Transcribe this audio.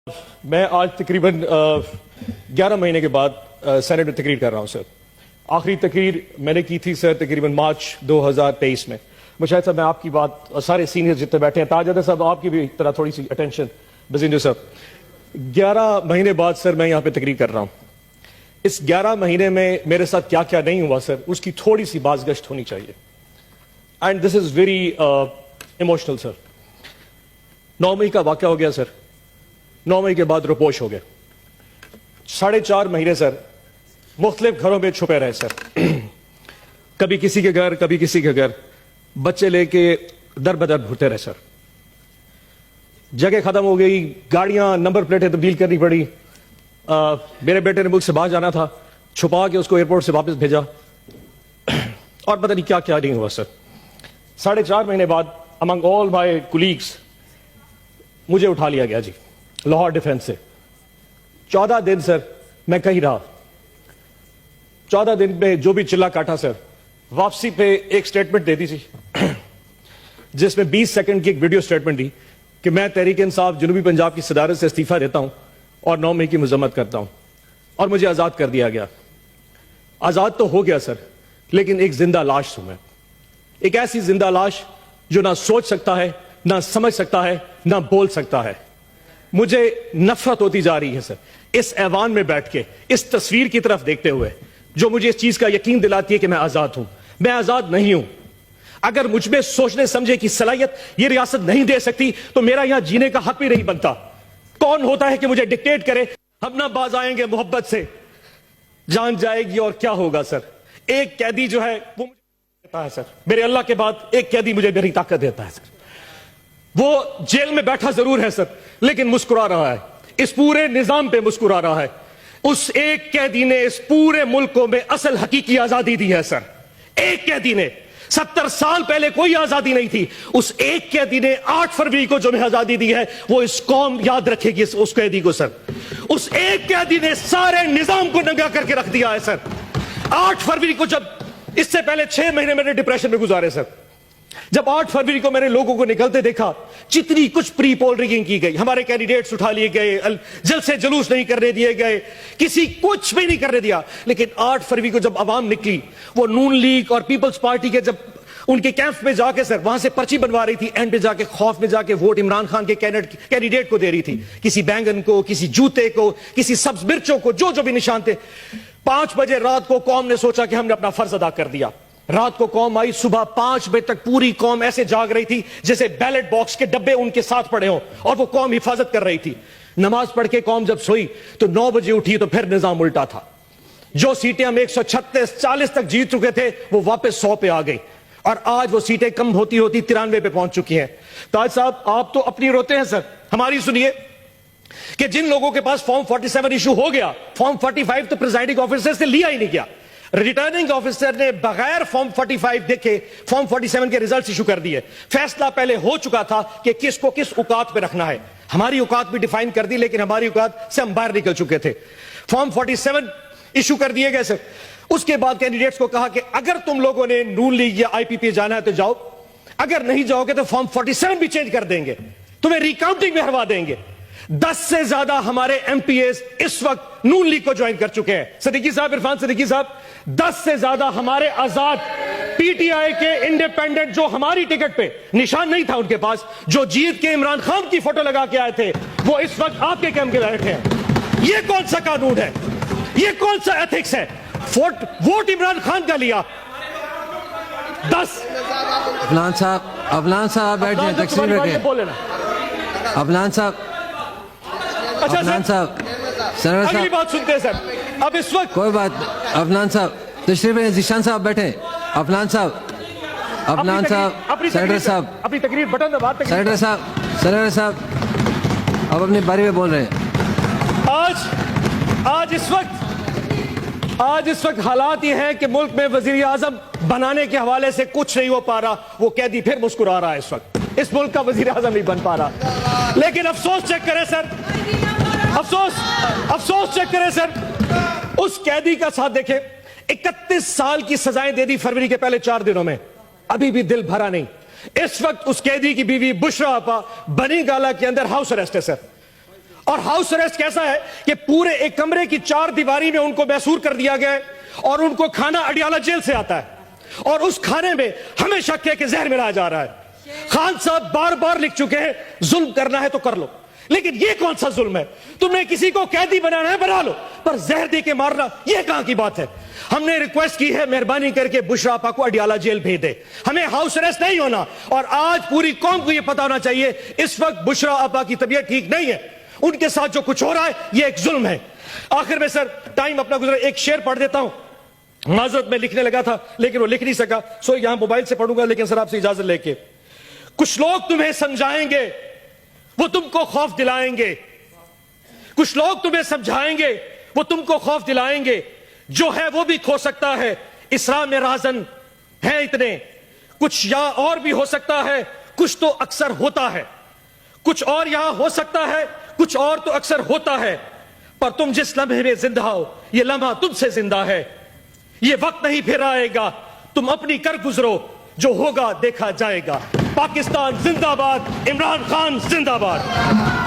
میں آج تقریباً 11 مہینے کے بعد سینٹ میں تقریر کر رہا ہوں سر. آخری تقریر میں نے کی تھی سر تقریباً مارچ 2023 میں. مشاہد صاحب میں آپ کی بات سارے سینئر جتنے بیٹھے ہیں تاج صاحب آپ کی بھی طرح تھوڑی سی اٹینشن بزندو صاحب. 11 مہینے بعد سر میں یہاں پہ تقریر کر رہا ہوں. اس 11 مہینے میں میرے ساتھ کیا کیا نہیں ہوا سر اس کی تھوڑی سی بازگشت ہونی چاہیے. And this is very emotional sir. 9 مئی کا واقعہ ہو گیا سر. 9 مئی کے بعد روپوش ہو گئے. 4.5 مہینے سر مختلف گھروں میں چھپے رہے سر. کبھی کسی کے گھر کبھی کسی کے گھر بچے لے کے در بدر گھرتے رہے سر. جگہ ختم ہو گئی, گاڑیاں نمبر پلیٹیں تبدیل کرنی پڑی. میرے بیٹے نے ملک سے باہر جانا تھا, چھپا کے اس کو ایئرپورٹ سے واپس بھیجا اور پتہ نہیں کیا کیا نہیں ہوا سر. 4.5 مہینے بعد امنگ آل مائی کولیگس مجھے اٹھا لیا گیا جی لاہور ڈیفنس سے. 14 دن سر میں کہیں رہا. 14 دن میں جو بھی چلا کاٹا سر واپسی پہ ایک سٹیٹمنٹ دے دی تھی جس میں 20 سیکنڈ کی ایک ویڈیو سٹیٹمنٹ دی کہ میں تحریک انصاف جنوبی پنجاب کی صدارت سے استعفیٰ دیتا ہوں اور 9 مئی کی مذمت کرتا ہوں, اور مجھے آزاد کر دیا گیا. آزاد تو ہو گیا سر لیکن ایک زندہ لاش ہوں میں. ایک ایسی زندہ لاش جو نہ سوچ سکتا ہے نہ سمجھ سکتا ہے نہ بول سکتا ہے. مجھے نفرت ہوتی جا رہی ہے سر اس ایوان میں بیٹھ کے اس تصویر کی طرف دیکھتے ہوئے جو مجھے اس چیز کا یقین دلاتی ہے کہ میں آزاد ہوں. میں آزاد نہیں ہوں. اگر مجھ میں سوچنے سمجھے کی صلاحیت یہ ریاست نہیں دے سکتی تو میرا یہاں جینے کا حق بھی نہیں بنتا. کون ہوتا ہے کہ مجھے ڈکٹیٹ کرے ہم نہ باز آئیں گے محبت سے, جان جائے گی اور کیا ہوگا سر. ایک قیدی جو ہے وہ مجھے دیتا ہے سر, میرے اللہ کے بعد ایک قیدی مجھے میری طاقت دیتا ہے سر. وہ جیل میں بیٹھا ضرور ہے سر لیکن مسکرا رہا ہے, اس پورے نظام پہ مسکرا رہا ہے. اس ایک قیدی نے اس پورے ملک کو میں اصل حقیقی آزادی دی ہے سر. ایک قیدی نے. 70 سال پہلے کوئی آزادی نہیں تھی. اس ایک قیدی نے 8 فروری کو جو میں آزادی دی ہے وہ اس قوم یاد رکھے گی اس قیدی کو سر. اس ایک قیدی نے سارے نظام کو ننگا کر کے رکھ دیا ہے سر. 8 فروری کو جب اس سے پہلے 6 مہینے میں نے ڈپریشن میں گزارے سر. جب 8 فروری کو میں نے لوگوں کو نکلتے دیکھا جتنی کچھ پری پول ریگنگ کی گئی, ہمارے کینڈیڈیٹس اٹھا لیے گئے, جلسے جلوس نہیں کرنے دیے گئے, کسی کچھ بھی نہیں کرنے دیا. لیکن 8 فروری کو جب عوام نکلی وہ نون لیگ اور پیپلز پارٹی کے جب ان کے کیمپس میں جا کے سر وہاں سے پرچی بنوا رہی تھی, اینڈ پہ جا کے خوف میں جا کے ووٹ عمران خان کے کینڈیڈیٹ کو دے رہی تھی, کسی بینگن کو, کسی جوتے کو, کسی سبز مرچوں کو, جو بھی نشان تھے. 5 بجے رات کو قوم نے سوچا کہ ہم نے اپنا فرض ادا کر دیا. رات کو قوم آئی, صبح 5 بجے تک پوری قوم ایسے جاگ رہی تھی جیسے بیلٹ باکس کے ڈبے ان کے ساتھ پڑے ہوں, اور وہ قوم حفاظت کر رہی تھی. نماز پڑھ کے قوم جب سوئی تو 9 بجے اٹھی تو پھر نظام الٹا تھا. جو سیٹیں ہم 136-40 تک جیت چکے تھے وہ واپس 100 پہ آ گئی, اور آج وہ سیٹیں کم ہوتی ہوتی 93 پہ پہنچ چکی ہیں. تاج صاحب آپ تو اپنی روتے ہیں سر, ہماری سنیے کہ جن لوگوں کے پاس فارم 47 ایشو ہو گیا, فارم 45 تو پریزائڈنگ آفیسر سے لیا ہی نہیں گیا. ریٹرننگ آفیسر نے بغیر فارم 45 دیکھے فارم 47 کے ریزلٹس ایشو کر دیے. فیصلہ پہلے ہو چکا تھا کہ کس کو کس اوقات پہ رکھنا ہے. ہماری اوقات بھی ڈیفائن کر دی لیکن ہماری اوقات سے ہم باہر نکل چکے تھے. فارم 47 ایشو کر دیے گئے سر. اس کے بعد کینڈیڈیٹس کو کہا کہ اگر تم لوگوں نے نون لیگ یا آئی پی پی جانا ہے تو جاؤ, اگر نہیں جاؤ گے تو فارم 47 بھی چینج کر دیں گے, تمہیں ریکاؤنٹنگ میں ہروا دیں گے. 10 سے زیادہ ہمارے ایم پی ایز اس وقت نون لیگ کو جوائن کر چکے ہیں. صدیقی صاحب, عرفان صدیقی صاحب, 10 سے زیادہ ہمارے آزاد پی ٹی آئی کے انڈیپینڈنٹ جو ہماری ٹکٹ پہ نشان نہیں تھا ان کے پاس, جو جیت کے عمران خان کی فوٹو لگا کے آئے تھے, وہ اس وقت آپ کے کیمپ کے بیٹھے ہیں. یہ کون سا قانون ہے, یہ کون سا ایتھکس ہے؟ ووٹ عمران خان کا لیا. 10 افلان صاحب بیٹھ جائیں, تقسیم بیٹھے. افلان صاحب, اچھا افلان صاحب, اگلی بات سنتے ہیں سر. اب اس وقت کوئی بات. افلان صاحب تشریف ہے, ذیشان صاحب بیٹھے. افلان صاحب, افلان صاحب, سینیٹر صاحب, اپنی تقریر بٹن دبا. سینیٹر صاحب, سینیٹر صاحب اب اپنی باری میں بول رہے ہیں. آج اس وقت حالات یہ ہیں کہ ملک میں وزیر اعظم بنانے کے حوالے سے کچھ نہیں ہو پا رہا. وہ قیدی پھر مسکرا رہا ہے. اس وقت اس ملک کا وزیر اعظم نہیں بن پا رہا. لیکن افسوس چیک کریں سر, افسوس چیک کریں سر, اس قیدی کا ساتھ دیکھیں. 31 سال کی سزائیں دے دی فروری کے پہلے 4 دنوں میں, ابھی بھی دل بھرا نہیں. اس وقت اس قیدی کی بیوی بشرا آپا بنی گالا کے اندر ہاؤس اریسٹ ہے سر. اور ہاؤس اریسٹ کیسا ہے کہ پورے ایک کمرے کی 4 دیواری میں ان کو محصور کر دیا گیا ہے اور ان کو کھانا اڈیالہ جیل سے آتا ہے اور اس کھانے میں ہمیں شک ہے کہ زہر ملایا جا رہا ہے۔ خان صاحب بار بار لکھ چکے ہیں ظلم کرنا ہے تو کر لو، لیکن یہ کون سا ظلم ہے؟ تم نے کسی کو قیدی بنانا ہے بنا لو، پر زہر دے کے مارنا یہ کہاں کی بات ہے؟ ہم نے ریکویسٹ کی ہے مہربانی کر کے بشرا آپا کو اڈیالہ جیل بھیج دے، ہمیں ہاؤس اریسٹ نہیں ہونا، اور آج پوری قوم کو یہ پتا ہونا چاہیے اس وقت بشرا آپا کی طبیعت ٹھیک نہیں ہے، ان کے ساتھ جو کچھ ہو رہا ہے یہ ایک ظلم ہے۔ آخر میں سر ٹائم اپنا گزرا، ایک شعر پڑھ دیتا ہوں، معذرت میں لکھنے لگا تھا لیکن وہ لکھ نہیں سکا، سو یہاں موبائل سے پڑھوں گا، لیکن سر آپ سے اجازت لے کے۔ کچھ لوگ تمہیں سمجھائیں گے وہ تم کو خوف دلائیں گے، کچھ لوگ تمہیں سمجھائیں گے وہ تم کو خوف دلائیں گے، جو ہے وہ بھی کھو سکتا ہے، اسراء میں رازن ہیں اتنے، کچھ یا اور بھی ہو سکتا ہے، کچھ تو اکثر ہوتا ہے، کچھ اور یہاں ہو سکتا ہے، کچھ اور تو اکثر ہوتا ہے، پر تم جس لمحے میں زندہ ہو یہ لمحہ تم سے زندہ ہے، یہ وقت نہیں پھر آئے گا، تم اپنی کر گزرو، جو ہوگا دیکھا جائے گا۔ پاکستان زندہ باد، عمران خان زندہ باد۔